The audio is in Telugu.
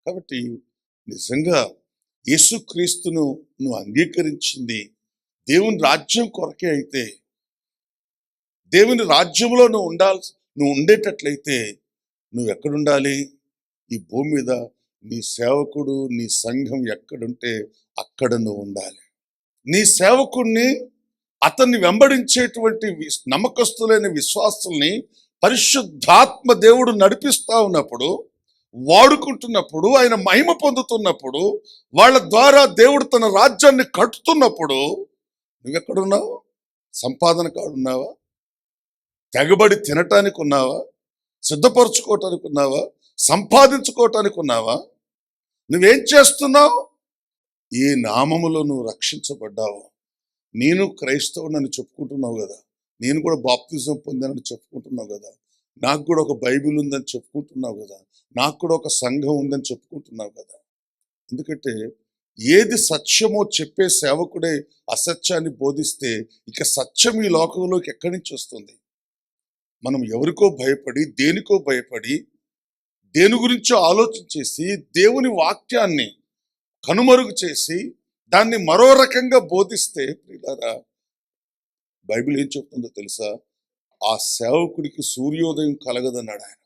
కాబట్టి నిజంగా యేసుక్రీస్తును నువ్వు అంగీకరించింది దేవుని రాజ్యం కొరకే అయితే, దేవుని రాజ్యంలో నువ్వు ఉండేటట్లయితే నువ్వు ఎక్కడుండాలి? ఈ భూమి మీద నీ సేవకుడు, నీ సంఘం ఎక్కడుంటే అక్కడ నువ్వు ఉండాలి. నీ సేవకుడిని, అతన్ని వెంబడించేటువంటి నమ్మకస్తులైన విశ్వాసుల్ని పరిశుద్ధాత్మ దేవుడు నడిపిస్తా ఉన్నప్పుడు, వాడుకుంటున్నప్పుడు, ఆయన మహిమ పొందుతున్నప్పుడు, వాళ్ళ ద్వారా దేవుడు తన రాజ్యాన్ని కట్టుతున్నప్పుడు నువ్వెక్కడున్నావు? సంపాదన కాడున్నావా? తెగబడి తినటానికి ఉన్నావా? సిద్ధపరచుకోవటానికి ఉన్నావా? సంపాదించుకోవటానికి ఉన్నావా? నువ్వేం చేస్తున్నావు? ఏ నామములో నువ్వు రక్షించబడ్డావు? నేను క్రైస్తవుడని చెప్పుకుంటున్నావు కదా, నేను కూడా బాప్తిజం పొందానని చెప్పుకుంటున్నావు కదా, నాకు కూడా ఒక బైబిల్ ఉందని చెప్పుకుంటున్నావు కదా, నాకు కూడా ఒక సంఘం ఉందని చెప్పుకుంటున్నావు కదా. ఎందుకంటే ఏది సత్యమో చెప్పే సేవకుడే అసత్యాన్ని బోధిస్తే ఇక సత్యం ఈ లోకంలోకి ఎక్కడి నుంచి వస్తుంది? మనం ఎవరికో భయపడి, దేనికో భయపడి, దేని గురించో ఆలోచన చేసి దేవుని వాక్యాన్ని కనుమరుగు చేసి దాన్ని మరో రకంగా బోధిస్తే, ప్రియులారా, బైబిల్ ఏం చెప్తుందో తెలుసా? ఆ సేవకుడికి సూర్యోదయం కలగదన్నాడు ఆయన.